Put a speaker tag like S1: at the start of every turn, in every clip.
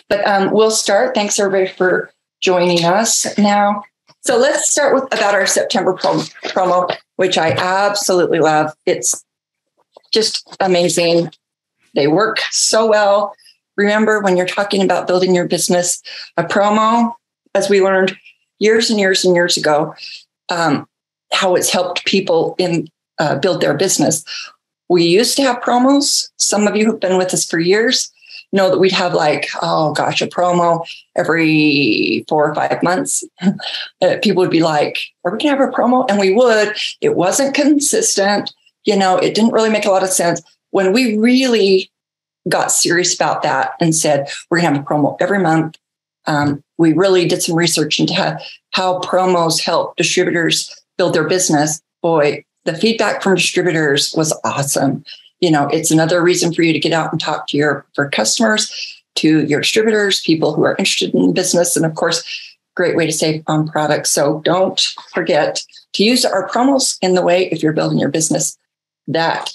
S1: But we'll start. Thanks, everybody, for joining us now. So let's start with about our September promo, which I absolutely love. It's just amazing. They work so well. Remember, when you're talking about building your business, a promo, as we learned years and years and years ago, how it's helped people build their business. We used to have promos. Some of you who've been with us for years know that we'd have a promo every 4 or 5 months. People would be like, are we going to have a promo? And we would. It wasn't consistent. It didn't really make a lot of sense. When we really got serious about that and said, we're going to have a promo every month, we really did some research into how promos help distributors build their business. Boy, the feedback from distributors was awesome. It's another reason for you to get out and talk to your customers, to your distributors, people who are interested in business, and of course, great way to save on products. So don't forget to use our promos in the way if you're building your business. That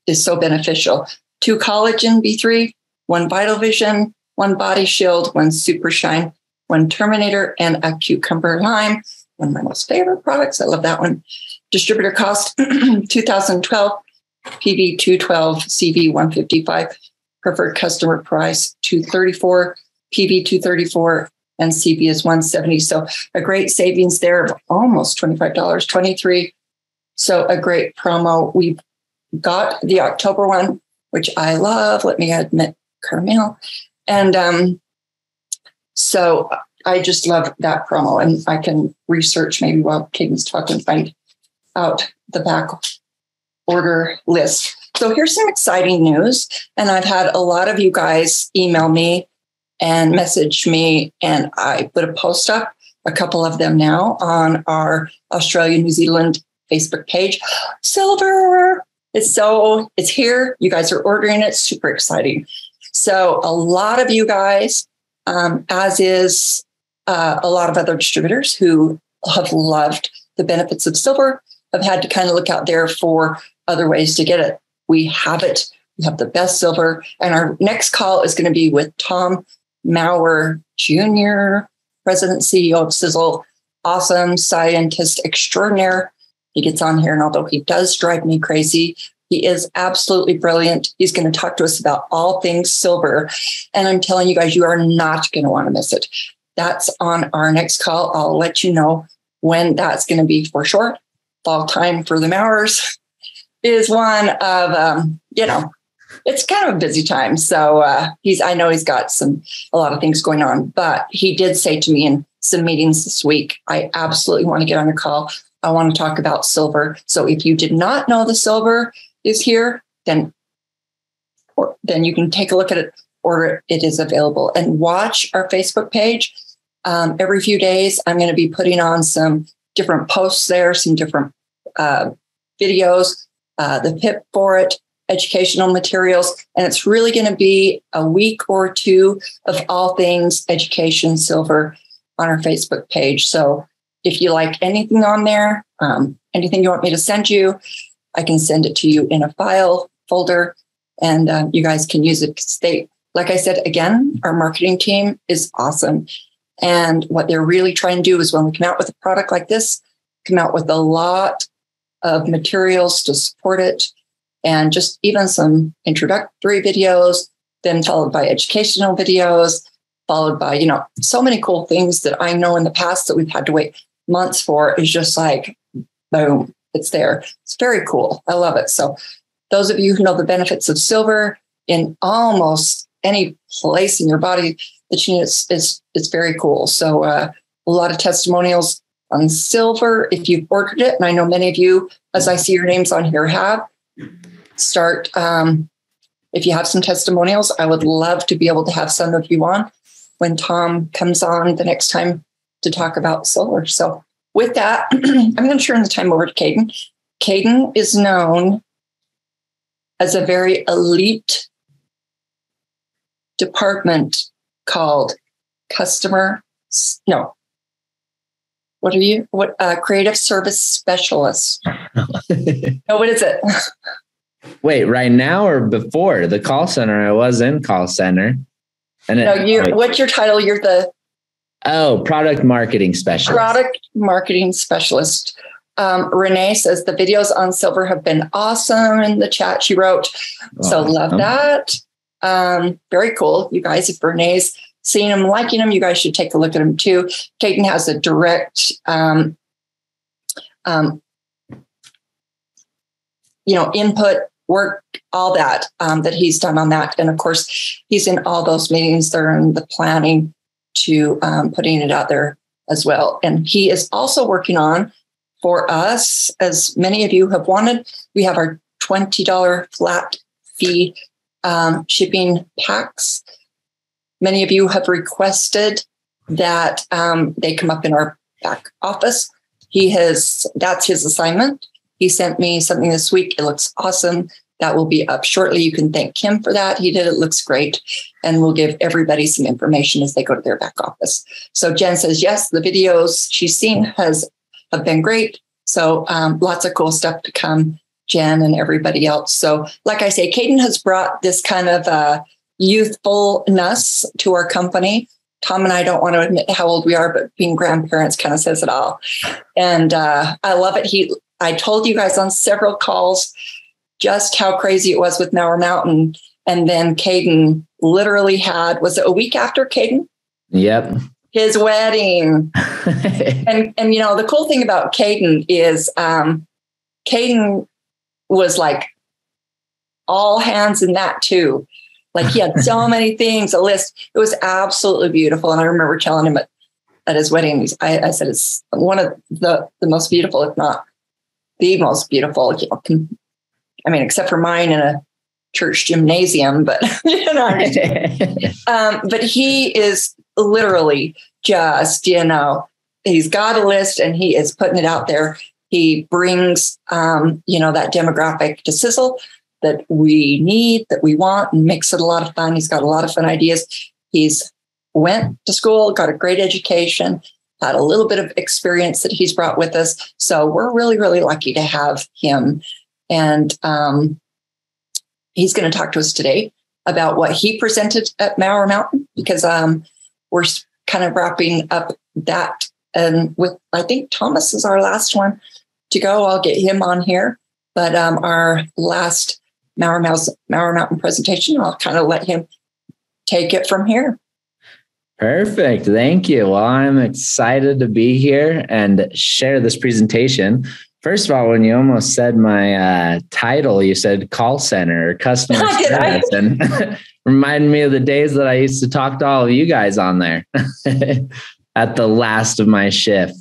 S1: is so beneficial. 2 collagen B3, 1 Vital Vision, 1 Body Shield, 1 Super Shine, 1 Terminator, and a Cucumber Lime. One of my most favorite products. I love that one. Distributor cost 2012. PV 212, CV 155, preferred customer price 234, PV 234, and CV is 170. So a great savings there of almost $25, 23. So a great promo. We've got the October one, which I love. Let me admit, caramel. And so I just love that promo, and I can research maybe while Kaden's talking, find out the back order list. So here's some exciting news. And I've had a lot of you guys email me and message me, and I put a post up, a couple of them now, on our Australia, New Zealand Facebook page. Silver, it's here. You guys are ordering it. Super exciting. So a lot of you guys, as is a lot of other distributors who have loved the benefits of silver, have had to kind of look out there for other ways to get it. We have it. We have the best silver. And our next call is going to be with Tom Mower Jr., President, CEO of Sisel, awesome scientist extraordinaire. He gets on here, and although he does drive me crazy, he is absolutely brilliant. He's going to talk to us about all things silver. And I'm telling you guys, you are not going to want to miss it. That's on our next call. I'll let you know when that's going to be for sure. Fall time for the Mowers is one of, it's kind of a busy time. So I know he's got a lot of things going on, but he did say to me in some meetings this week, I absolutely want to get on a call. I want to talk about silver. So if you did not know the silver is here, then you can take a look at it, order it. It is available, and watch our Facebook page. Every few days, I'm going to be putting on some different posts there, some different videos, the PIP for it, educational materials. And it's really going to be a week or two of all things education silver on our Facebook page. So if you like anything on there, anything you want me to send you, I can send it to you in a file folder, and you guys can use it. Like I said, again, our marketing team is awesome. And what they're really trying to do is, when we come out with a product like this, come out with a lot of materials to support it, and just even some introductory videos, then followed by educational videos, followed by, so many cool things that I know in the past that we've had to wait months for, is just like, boom, it's there. It's very cool. I love it. So those of you who know the benefits of silver in almost any place in your body that you need, it's very cool. So a lot of testimonials on silver if you've ordered it. And I know many of you, as I see your names on here, have. Start, if you have some testimonials, I would love to be able to have some of you on when Tom comes on the next time to talk about silver. So with that, I'm going to turn the time over to Kaden. Kaden is known as a very elite department called Creative Service Specialist. No, what is it?
S2: Wait, right now or before the call center? I was in call center. And
S1: what's your title? You're the
S2: product marketing specialist.
S1: Product marketing specialist. Renee says the videos on silver have been awesome in the chat. She wrote, so love that. Very cool. You guys, if Renee's seeing them, liking them, you guys should take a look at them too. Kaden has a direct, input, work, all that, that he's done on that. And of course, he's in all those meetings. They're in the planning to putting it out there as well. And he is also working on, for us, as many of you have wanted, we have our $20 flat fee shipping packs. Many of you have requested that they come up in our back office. That's his assignment. He sent me something this week. It looks awesome. That will be up shortly. You can thank him for that. He did. It looks great. And we'll give everybody some information as they go to their back office. So Jen says, yes, the videos she's seen have been great. So lots of cool stuff to come, Jen and everybody else. So like I say, Kaden has brought this kind of youthfulness to our company. Tom and I don't want to admit how old we are, but being grandparents kind of says it all. And I love it. I told you guys on several calls just how crazy it was with Mower Mountain. And then Kaden literally was it a week after Kaden?
S2: Yep.
S1: His wedding. and the cool thing about Kaden is Kaden was like all hands in that too. Like he had so many things, a list. It was absolutely beautiful. And I remember telling him at his wedding, I said, it's one of the most beautiful, if not the most beautiful, except for mine in a church gymnasium, but but he is literally just, he's got a list and he is putting it out there. He brings, that demographic to Sisel that we need, that we want, and makes it a lot of fun. He's got a lot of fun ideas. He's went to school, got a great education, had a little bit of experience that he's brought with us. So we're really, really lucky to have him. And he's going to talk to us today about what he presented at Mower Mountain, because we're kind of wrapping up that. And I think Thomas is our last one to go. I'll get him on here. But our last Mower Mountain presentation, I'll kind of let him take it from here.
S2: Perfect. Thank you. Well, I'm excited to be here and share this presentation. First of all, when you almost said my title, you said call center or customer service, and reminded me of the days that I used to talk to all of you guys on there at the last of my shift.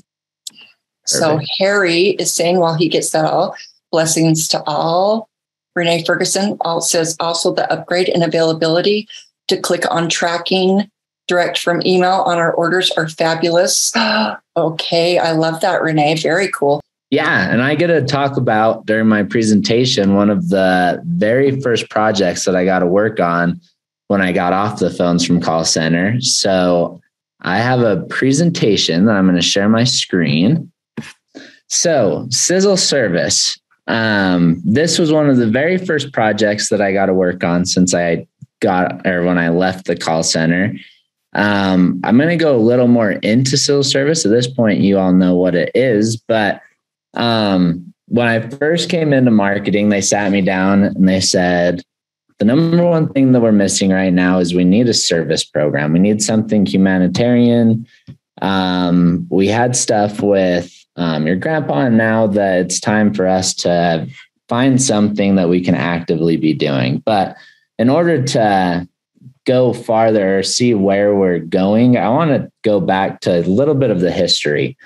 S1: So perfect. Harry is saying, while he gets that all, blessings to all. Renee Ferguson says also the upgrade and availability to click on tracking direct from email on our orders are fabulous. Okay, I love that, Renee. Very cool.
S2: Yeah, and I get to talk about during my presentation one of the very first projects that I got to work on when I got off the phones from call center. So I have a presentation that I'm going to share my screen. So Sisel service. This was one of the very first projects that I got to work on since when I left the call center. I'm going to go a little more into Sisel service. At this point, you all know what it is, but when I first came into marketing, they sat me down and they said, the number one thing that we're missing right now is we need a service program. We need something humanitarian. We had stuff with your grandpa, and now that it's time for us to find something that we can actively be doing. But in order to go farther or see where we're going, I want to go back to a little bit of the history.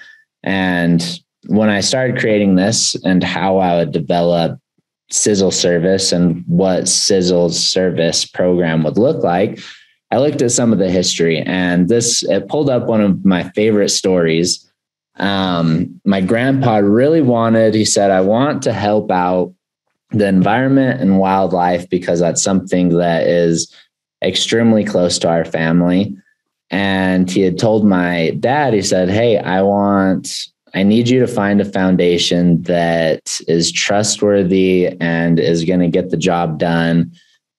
S2: And when I started creating this and how I would develop Sisel service and what Sisel's service program would look like, I looked at some of the history, and it pulled up one of my favorite stories. My grandpa really he said, I want to help out the environment and wildlife because that's something that is extremely close to our family. And he had told my dad, he said, hey, I need you to find a foundation that is trustworthy and is going to get the job done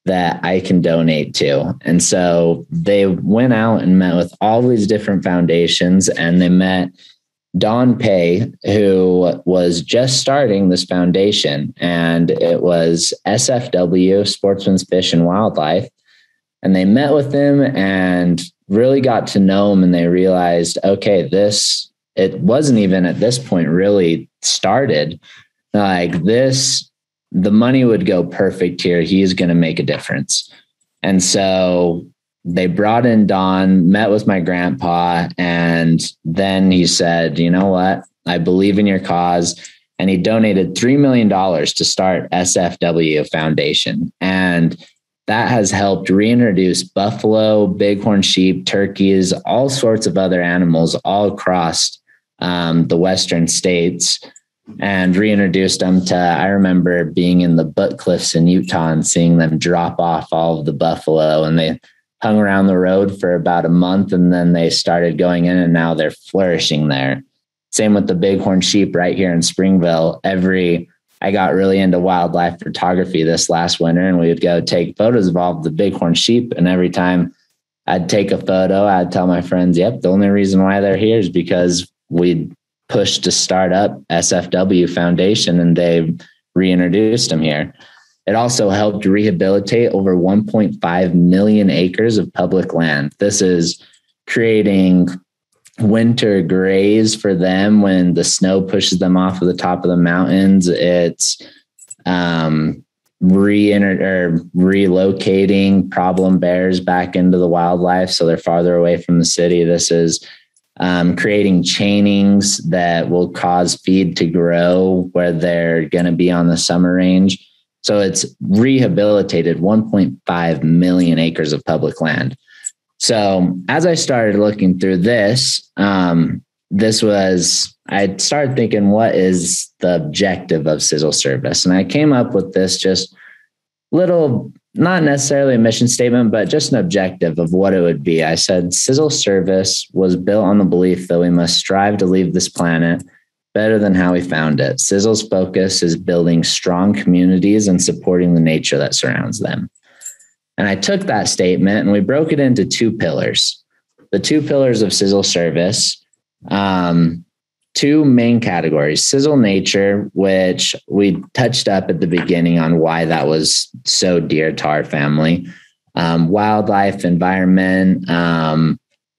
S2: that I can donate to. And so they went out and met with all these different foundations, and they met Don Pay, who was just starting this foundation, and it was SFW, Sportsman's Fish and Wildlife. And they met with him and really got to know him, and they realized, okay, it wasn't even at this point really started. Like this, the money would go perfect here. He's going to make a difference. And so they brought in Don, met with my grandpa, and then he said, you know what? I believe in your cause. And he donated $3 million to start SFW Foundation. And that has helped reintroduce buffalo, bighorn sheep, turkeys, all sorts of other animals all across the Western states, and reintroduced them to, I remember being in the Butte Cliffs in Utah and seeing them drop off all of the buffalo, and they hung around the road for about a month, and then they started going in, and now they're flourishing there. Same with the bighorn sheep right here in Springville. I got really into wildlife photography this last winter, and we would go take photos of all of the bighorn sheep. And every time I'd take a photo, I'd tell my friends, yep, the only reason why they're here is because we pushed to start up SFW Foundation, and they reintroduced them here. It also helped rehabilitate over 1.5 million acres of public land. This is creating winter graze for them when the snow pushes them off of the top of the mountains. It's relocating problem bears back into the wildlife so they're farther away from the city. This is creating chainings that will cause feed to grow where they're going to be on the summer range. So it's rehabilitated 1.5 million acres of public land. So as I started looking through this, I started thinking, what is the objective of Sisel service? And I came up with this just little, not necessarily a mission statement, but just an objective of what it would be. I said, Sisel service was built on the belief that we must strive to leave this planet better than how we found it. Sisel's focus is building strong communities and supporting the nature that surrounds them. And I took that statement and we broke it into two pillars. The two pillars of Sisel service, two main categories: Sisel nature, which we touched up at the beginning on why that was so dear to our family, wildlife, environment.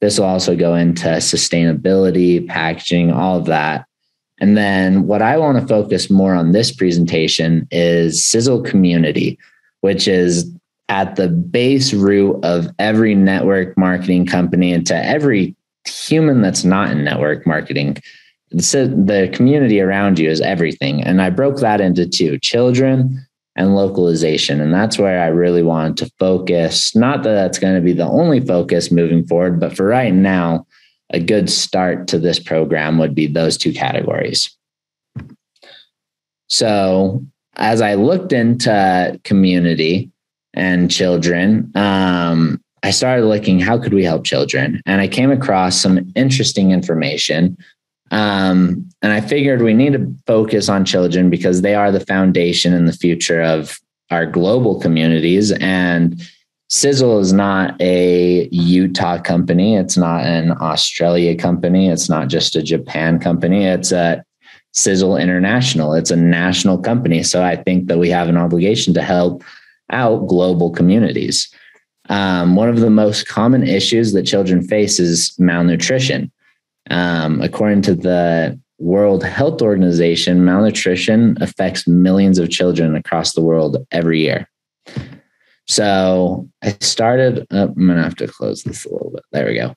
S2: This will also go into sustainability, packaging, all of that. And then what I want to focus more on this presentation is Sisel community, which is at the base root of every network marketing company and to every human that's not in network marketing. The community around you is everything. And I broke that into two: children and localization. And that's where I really wanted to focus. Not that that's going to be the only focus moving forward, but for right now, a good start to this program would be those two categories. So as I looked into community and children, I started looking, how could we help children? And I came across some interesting information. And I figured we need to focus on children because they are the foundation and the future of our global communities. And Sisel is not a Utah company. It's not an Australia company. It's not just a Japan company. It's a Sisel International. It's a national company. So I think that we have an obligation to help out global communities. One of the most common issues that children face is malnutrition. According to the World Health Organization, malnutrition affects millions of children across the world every year. So I started, I'm going to have to close this a little bit. There we go.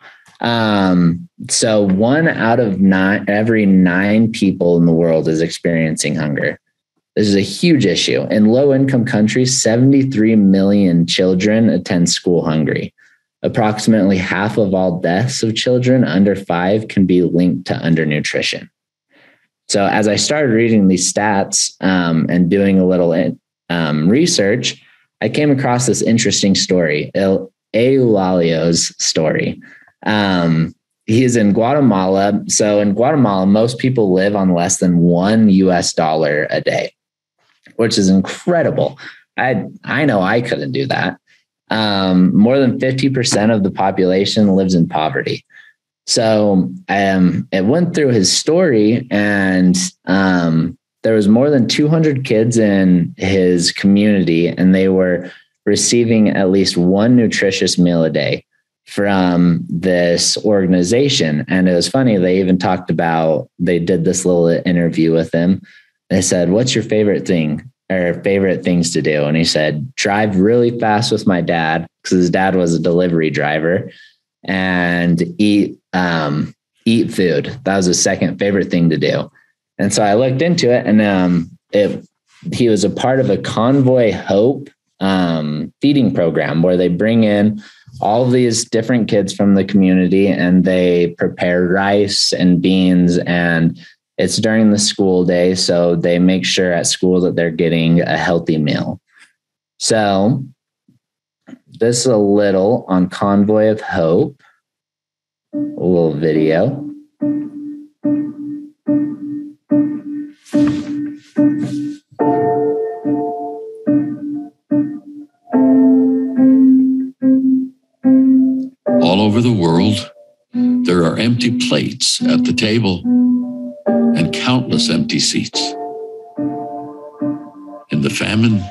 S2: So 1 out of every 9 people in the world is experiencing hunger. This is a huge issue. In low-income countries, 73 million children attend school hungry. Approximately half of all deaths of children under 5 can be linked to undernutrition. So as I started reading these stats and doing a little research, I came across this interesting story, Eulalio's story. He's in Guatemala. So in Guatemala, most people live on less than $1 a day, which is incredible. I know I couldn't do that. More than 50% of the population lives in poverty. So it went through his story, and there was more than 200 kids in his community, and they were receiving at least one nutritious meal a day from this organization. And it was funny. They even talked about, they did this little interview with him. They said, what's your favorite thing or favorite things to do? And he said, drive really fast with my dad, because his dad was a delivery driver, and eat food. That was his second favorite thing to do. And so I looked into it, and he was a part of a Convoy Hope feeding program where they bring in all of these different kids from the community, and they prepare rice and beans, and it's during the school day. So they make sure at school that they're getting a healthy meal. So this is a little on Convoy of Hope, a little video.
S3: All over the world, there are empty plates at the table and countless empty seats. In the famine,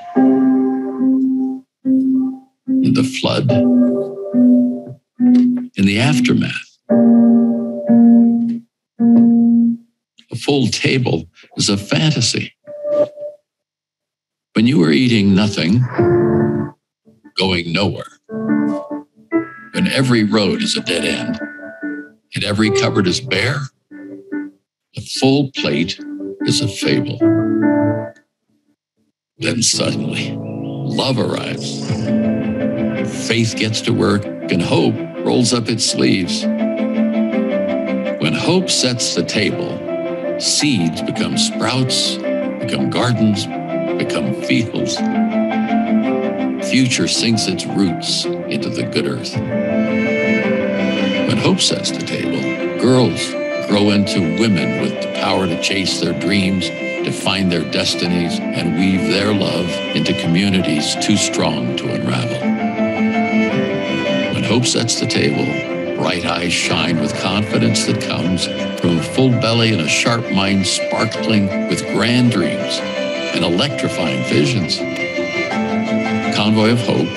S3: in the flood, in the aftermath, a full table is a fantasy. When you are eating nothing, going nowhere, when every road is a dead end and every cupboard is bare, a full plate is a fable. Then suddenly, love arrives. Faith gets to work and hope rolls up its sleeves. When hope sets the table, seeds become sprouts, become gardens, become fields. Future sinks its roots into the good earth. When hope sets the table, girls grow into women with the power to chase their dreams, to find their destinies, and weave their love into communities too strong to unravel. When hope sets the table, bright eyes shine with confidence that comes from a full belly and a sharp mind sparkling with grand dreams and electrifying visions. Convoy of Hope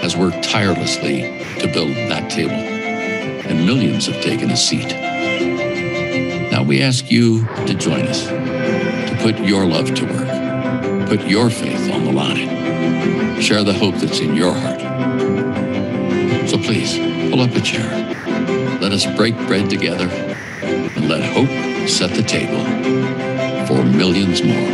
S3: has worked tirelessly to build that table, and millions have taken a seat. Now we ask you to join us, to put your love to work, put your faith on the line, share the hope that's in your heart. So please, pull up a chair. Let us break bread together and let hope set the table for millions more.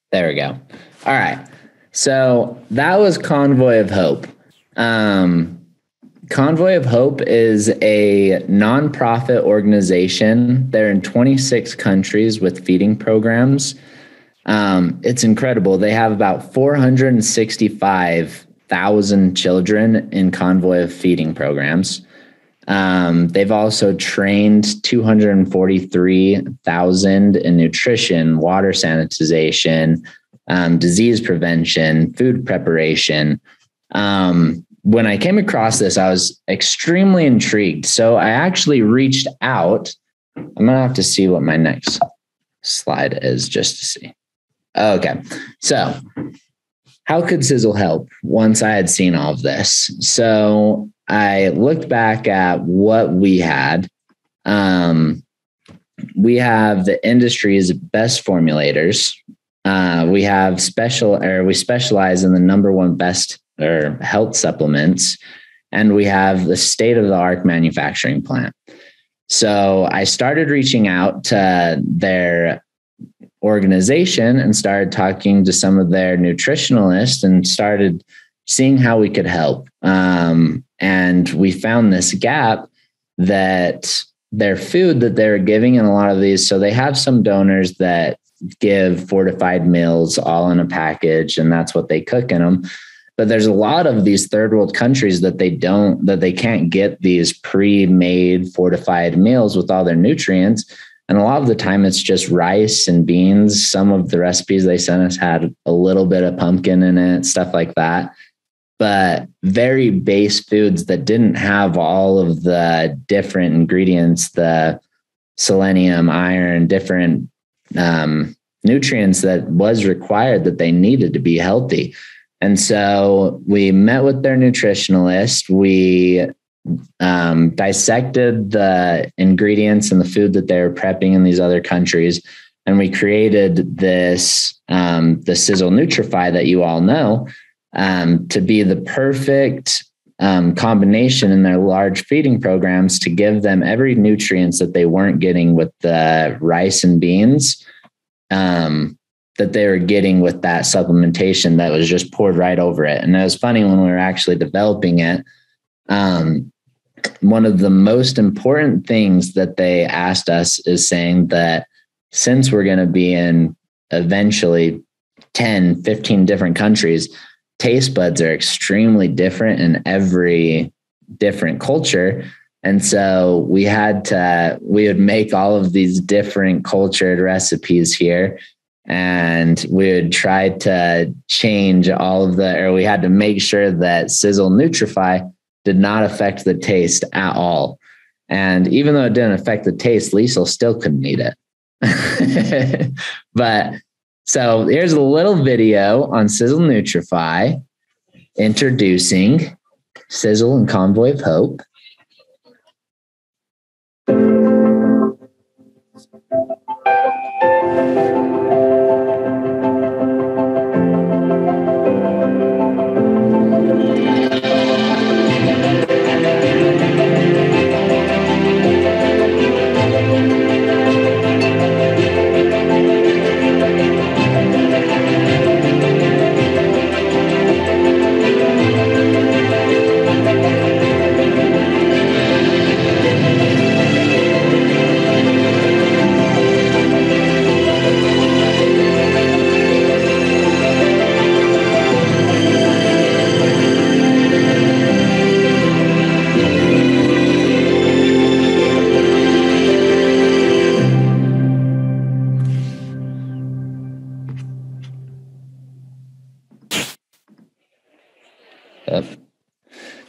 S2: There we go. All right. So that was Convoy of Hope. Convoy of Hope is a nonprofit organization. They're in 26 countries with feeding programs. It's incredible. They have about 465,000 children in Convoy of feeding programs. They've also trained 243,000 in nutrition, water sanitization, disease prevention, food preparation. When I came across this, I was extremely intrigued. So I actually reached out. I'm going to have to see what my next slide is just to see. Okay. So how could Sisel help once I had seen all of this? So I looked back at what we had. We have the industry's best formulators. We specialize in the number one best or health supplements, and we have the state-of-the-art manufacturing plant. So I started reaching out to their organization and started talking to some of their nutritionalists and started seeing how we could help. And we found this gap that their food that they're giving in a lot of these. So they have some donors that give fortified meals all in a package, and that's what they cook in them. But there's a lot of these third world countries that they can't get these pre-made fortified meals with all their nutrients. And a lot of the time it's just rice and beans. Some of the recipes they sent us had a little bit of pumpkin in it, stuff like that. But very base foods that didn't have all of the different ingredients, the selenium, iron, different nutrients that was required that they needed to be healthy. And so we met with their nutritionalist. We dissected the ingredients and the food that they were prepping in these other countries. And we created this, the Sisel Nutrify that you all know, to be the perfect combination in their large feeding programs to give them every nutrients that they weren't getting with the rice and beans, that they were getting with that supplementation that was just poured right over it. And it was funny when we were actually developing it. One of the most important things that they asked us is saying that since we're going to be in eventually 10, 15 different countries, taste buds are extremely different in every different culture. And so we would make all of these different cultured recipes here. And we would try to change we had to make sure that Sisel Nutrify did not affect the taste at all. And even though it didn't affect the taste, Leisel still couldn't eat it. But so here's a little video on Sisel Nutrify introducing Sisel and Convoy of Hope.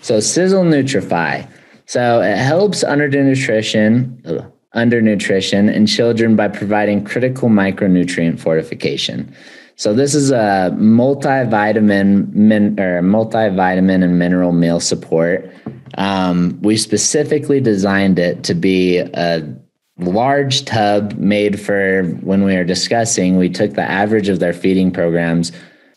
S2: So Sisel Nutrify. So it helps undernutrition in children by providing critical micronutrient fortification. So this is a multivitamin and mineral meal support. We specifically designed it to be a large tub made for when we were discussing. We took the average of their feeding programs,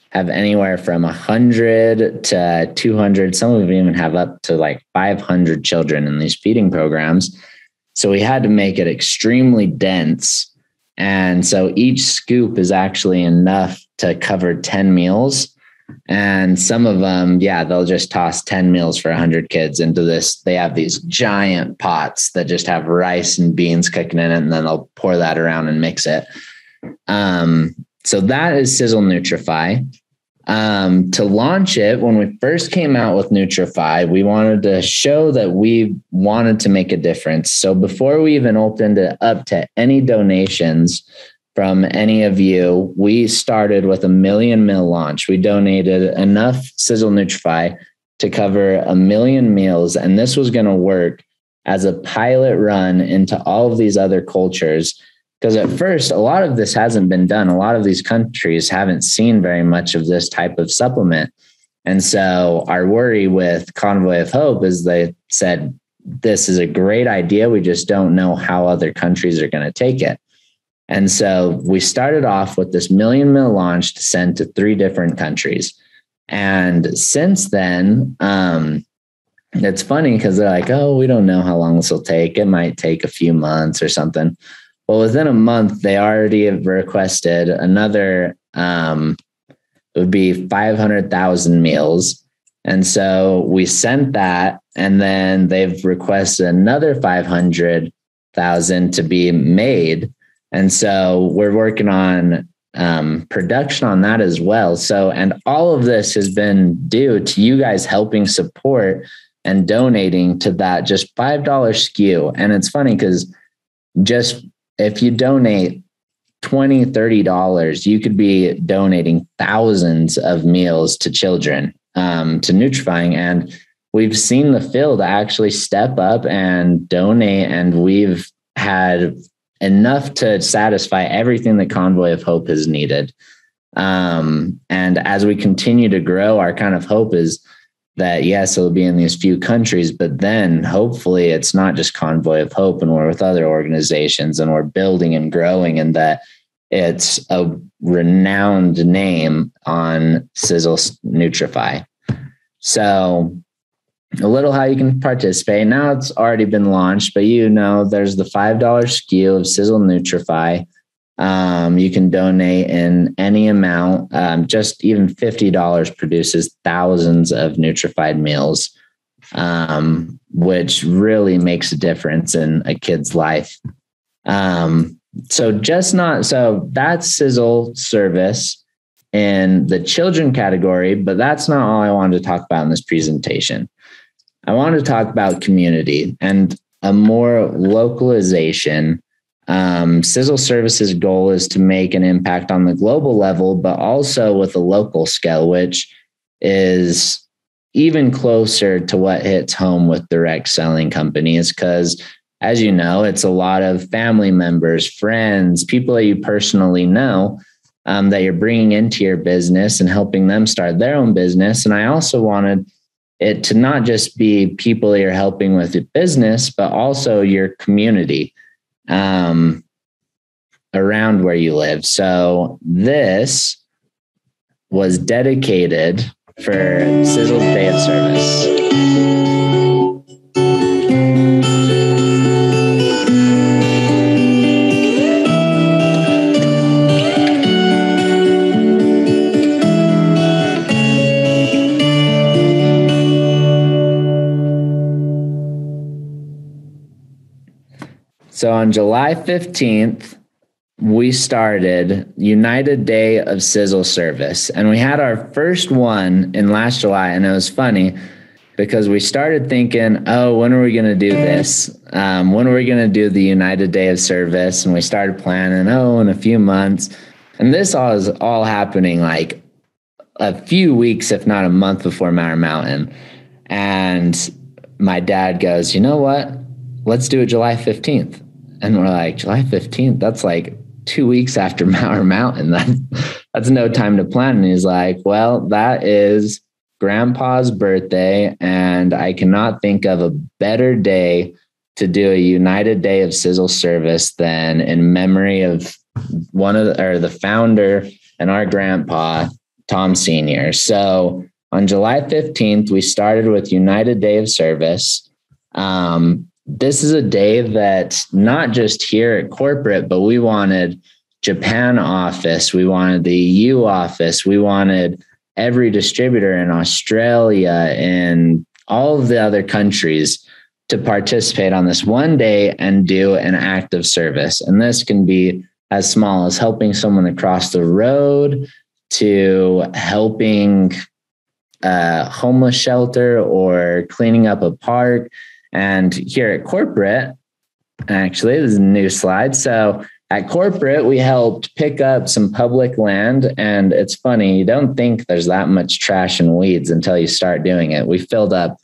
S2: have anywhere from 100 to 200. Some of them even have up to like 500 children in these feeding programs. So we had to make it extremely dense. And so each scoop is actually enough to cover 10 meals. And some of them, they'll just toss 10 meals for 100 kids into this. They have these giant pots that just have rice and beans cooking in it, and then they'll pour that around and mix it. So that is Sisel Nutrify. To launch it, when we first came out with Nutrify, we wanted to show that we wanted to make a difference. So before we even opened it up to any donations from any of you, we started with a 1 million meal launch. We donated enough Sisel Nutrify to cover 1 million meals. And this was going to work as a pilot run into all of these other cultures. Because at first, a lot of this hasn't been done. A lot of these countries haven't seen very much of this type of supplement. And so our worry with Convoy of Hope is they said, this is a great idea. We just don't know how other countries are going to take it. And so we started off with this 1 million meal launch to send to 3 different countries. And since then, it's funny because they're like, oh, we don't know how long this will take. It might take a few months or something. Well, within a month, they already have requested another, it would be 500,000 meals. And so we sent that, and then they've requested another 500 $500,000 to be made. And so we're working on production on that as well. So, and all of this has been due to you guys helping support and donating to that just $5 SKU. And it's funny because just if you donate $20, $30, you could be donating thousands of meals to children, to Nutrifying. And we've seen the field actually step up and donate, and we've had enough to satisfy everything that Convoy of Hope has needed. And as we continue to grow, our kind of hope is that, yes, it'll be in these few countries, but then hopefully it's not just Convoy of Hope and we're with other organizations and we're building and growing, and that it's a renowned name on Sisel Nutrify. So a little how you can participate. Now it's already been launched, but there's the $5 SKU of Sisel Nutrify. You can donate in any amount. Just even $50 produces thousands of Nutrified meals, which really makes a difference in a kid's life. So that's Sisel service in the children category, but that's not all I wanted to talk about in this presentation. I want to talk about community and a more localization. Sisel Services' goal is to make an impact on the global level, but also with a local scale, which is even closer to what hits home with direct selling companies. Because as you know, it's a lot of family members, friends, people that you personally know, that you're bringing into your business and helping them start their own business. And I also wanted it to not just be people that you're helping with your business, but also your community around where you live. So this was dedicated for Sisel's Day of Service. So on July 15th, we started United Day of Sisel Service. And we had our first one in last July. And it was funny because we started thinking, oh, when are we going to do this? When are we going to do the United Day of Service? And we started planning, in a few months. And this is all happening like a few weeks, if not a month before Mower Mountain. And my dad goes, you know what? Let's do it July 15th. And we're like, July 15th? That's like 2 weeks after Mower Mountain. That's no time to plan. And he's like, well, that is Grandpa's birthday, and I cannot think of a better day to do a United Day of Sisel Service than in memory of the founder and our grandpa, Tom Sr. So on July 15th, we started with United Day of Service. This is a day that not just here at corporate, but we wanted Japan office. We wanted the EU office. We wanted every distributor in Australia and all of the other countries to participate on this one day and do an act of service. And this can be as small as helping someone across the road to helping a homeless shelter or cleaning up a park. And here at corporate, actually, this is a new slide. So at corporate, we helped pick up some public land. And it's funny, you don't think there's that much trash and weeds until you start doing it. We filled up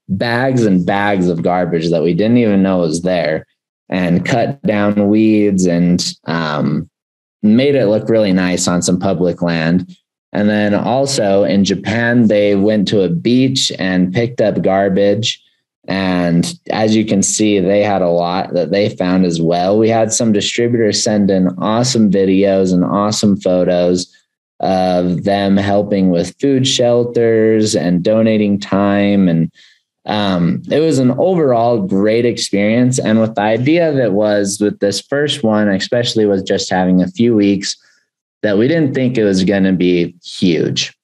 S2: bags and bags of garbage that we didn't even know was there and cut down weeds and made it look really nice on some public land. And then also in Japan, they went to a beach and picked up garbage. And as you can see, they had a lot that they found as well. We had some distributors send in awesome videos and awesome photos of them helping with food shelters and donating time. And it was an overall great experience. And with the idea of it was with this first one, especially with just having a few weeks, that we didn't think it was going to be huge.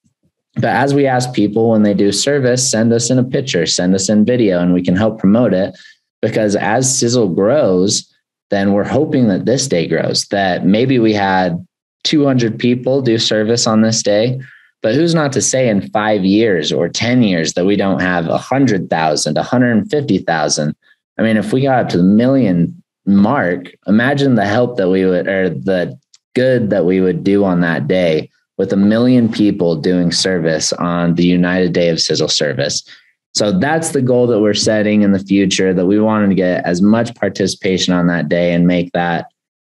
S2: But as we ask people when they do service, send us in a picture, send us in video, and we can help promote it. Because as Sisel grows, then we're hoping that this day grows, that maybe we had 200 people do service on this day. But who's not to say in 5 years or 10 years that we don't have 100,000, 150,000? I mean, if we got up to the million mark, imagine the help that we would, or the good that we would do on that day with 1 million people doing service on the United Day of Sisel service. So that's the goal that we're setting in the future, that we wanted to get as much participation on that day and make that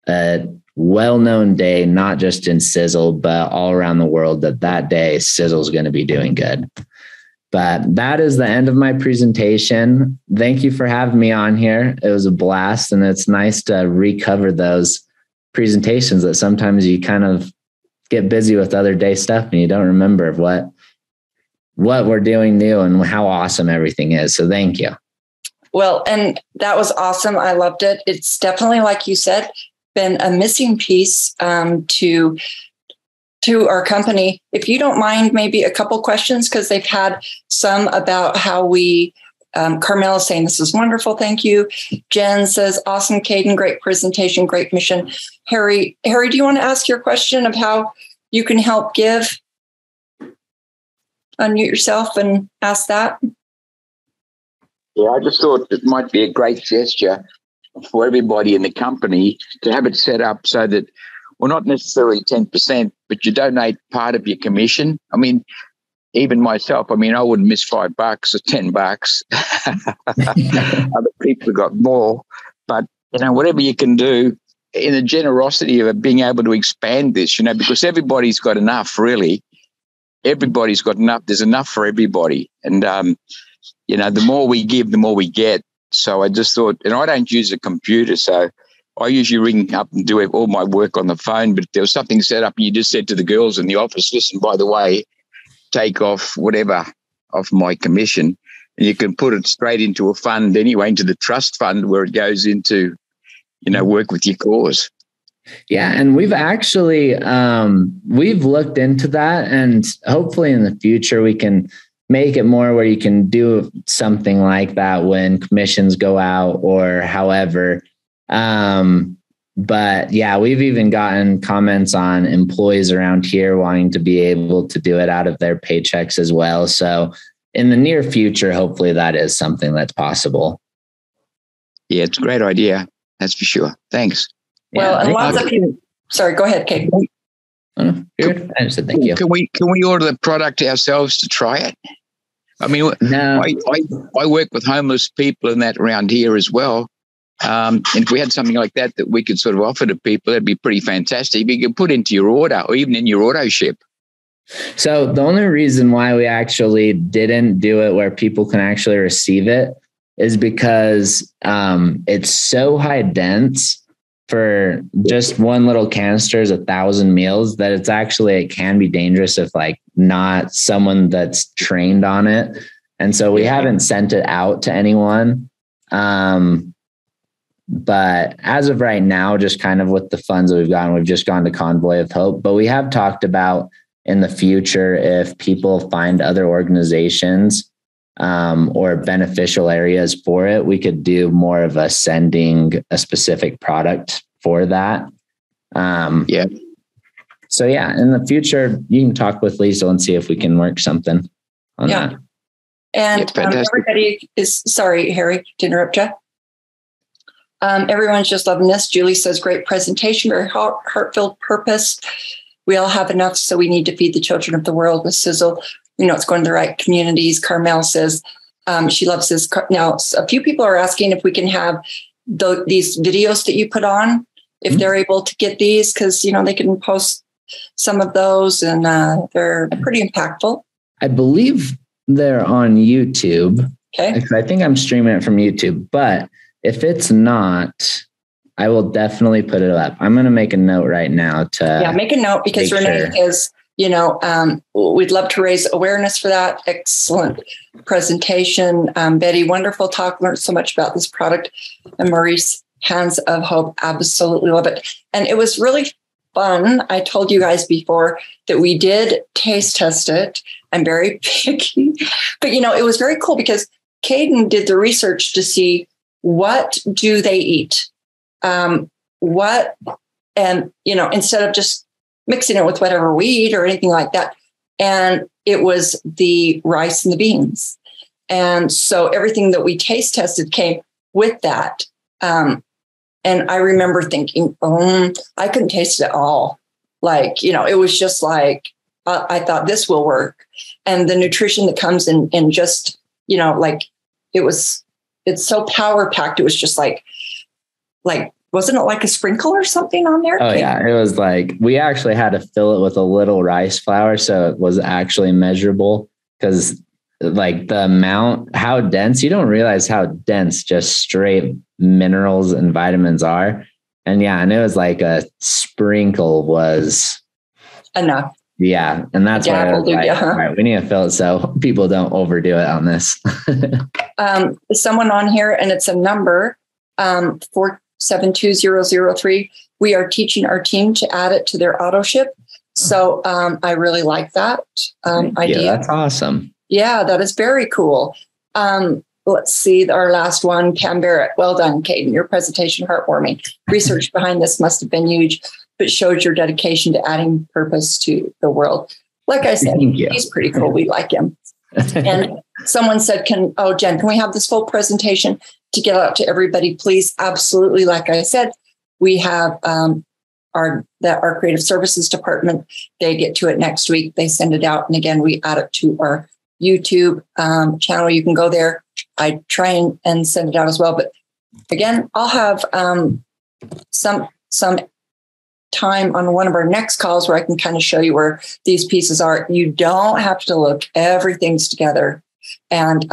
S2: a well-known day, not just in Sisel, but all around the world, that day Sisel is going to be doing good. But that is the end of my presentation. Thank you for having me on here. It was a blast, and it's nice to recover those presentations that sometimes you kind of get busy with other day stuff and you don't remember what we're doing new and how awesome everything is. So thank you.
S1: Well, and that was awesome. I loved it. It's definitely, like you said, been a missing piece to our company. If you don't mind, maybe a couple questions, because they've had some about how we, Carmel is saying, this is wonderful. Thank you. Jen says, awesome, Kaden, great presentation, great mission. Harry, do you want to ask your question of how you can help give? Unmute yourself and ask that.
S4: Yeah, I just thought it might be a great gesture for everybody in the company to have it set up so that, well, not necessarily 10%, but you donate part of your commission. I mean, even myself, I mean, I wouldn't miss $5 or $10. Other people have got more, but whatever you can do in the generosity of being able to expand this, because everybody's got enough, really. Everybody's got enough. There's enough for everybody. And, the more we give, the more we get. So I just thought, and I don't use a computer, so I usually ring up and do all my work on the phone. But if there was something set up and you just said to the girls in the office, listen, by the way, take off whatever of my commission, and you can put it straight into a fund anyway, into the trust fund where it goes into, work with your cause.
S2: Yeah. And we've actually, we've looked into that, and hopefully in the future we can make it more where you can do something like that when commissions go out or however. But yeah, we've even gotten comments on employees around here wanting to be able to do it out of their paychecks as well. So in the near future, hopefully that is something that's possible.
S4: Yeah, it's a great idea. That's for sure. Thanks.
S1: Well, and lots of people. Sorry, go ahead, Kate.
S2: I just said thank you.
S4: Can we order the product ourselves to try it? I mean, no. I work with homeless people and that around here as well. And if we had something like that we could sort of offer to people, that'd be pretty fantastic. You could put into your order or even in your auto ship.
S2: So the only reason why we actually didn't do it where people can actually receive it is because it's so high dense for just one little canister is 1,000 meals that it can be dangerous if not someone that's trained on it. And so we haven't sent it out to anyone. But as of right now, just kind of with the funds that we've just gone to Convoy of Hope, but we have talked about in the future, if people find other organizations or beneficial areas for it, we could do more of a sending a specific product for that. So yeah, in the future, you can talk with Leisel and see if we can work something on that.
S1: And everybody is sorry, Harry, to interrupt you. Everyone's just loving this. Julie says, great presentation, very heartfelt purpose. We all have enough, so we need to feed the children of the world with Sisel. It's going to the right communities. Carmel says she loves this. Now, a few people are asking if we can have these videos that you put on, if they're able to get these, because, they can post some of those, and they're pretty impactful.
S2: I believe they're on YouTube.
S1: Okay.
S2: I think I'm streaming it from YouTube, but if it's not, I will definitely put it up. I'm going to make a note right now to
S1: make a note, because Renee is, we'd love to raise awareness for that. Excellent presentation. Betty, wonderful talk. Learned so much about this product. And Maurice, Hands of Hope, absolutely love it. And it was really fun. I told you guys before that we did taste test it. I'm very picky, but it was very cool because Kaden did the research to see what do they eat. what, and, instead of just mixing it with whatever we eat or anything like that. And it was the rice and the beans. And so everything that we taste tested came with that. And I remember thinking, I couldn't taste it at all. Like, it was just like, I thought this will work. And the nutrition that comes in just, like it's so power packed. It was just like, wasn't it like a sprinkle or something on there?
S2: Oh, yeah. It was like, we actually had to fill it with a little rice flour. So it was actually measurable, because like the amount, how dense, you don't realize how dense just straight minerals and vitamins are. And and it was like a sprinkle was
S1: enough.
S2: Yeah. And that's why I was like, all right, we need to fill it so people don't overdo it on this.
S1: Someone on here, and it's a number, 472003. We are teaching our team to add it to their auto ship. So I really like that idea.
S2: Yeah, that's awesome.
S1: Yeah, that is very cool. Let's see, our last one, Cam Barrett. Well done, Kaden. Your presentation, heartwarming. Research behind this must have been huge, but shows your dedication to adding purpose to the world. Like I said, he's pretty cool. We like him. And someone said, Jen, can we have this full presentation to get out to everybody, please? Absolutely. Like I said, we have our creative services department. They get to it next week. They send it out. And again, we add it to our YouTube channel. You can go there. I try and send it out as well. But again, I'll have some time on one of our next calls where I can kind of show you where these pieces are. You don't have to look. Everything's together. And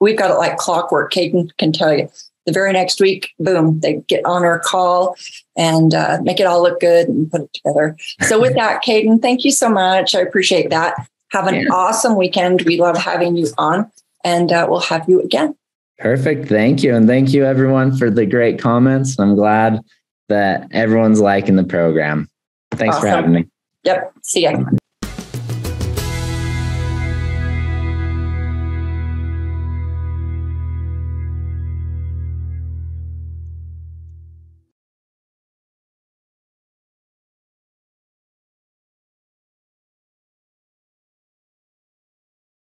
S1: we've got it like clockwork. Kaden can tell you. The very next week, boom, they get on our call and make it all look good and put it together. So with that, Kaden, thank you so much. I appreciate that. Have an awesome weekend. We love having you on, and we'll have you again.
S2: Perfect. Thank you. And thank you, everyone, for the great comments. I'm glad that everyone's liking the program. Thanks for having me.
S1: Yep. See ya.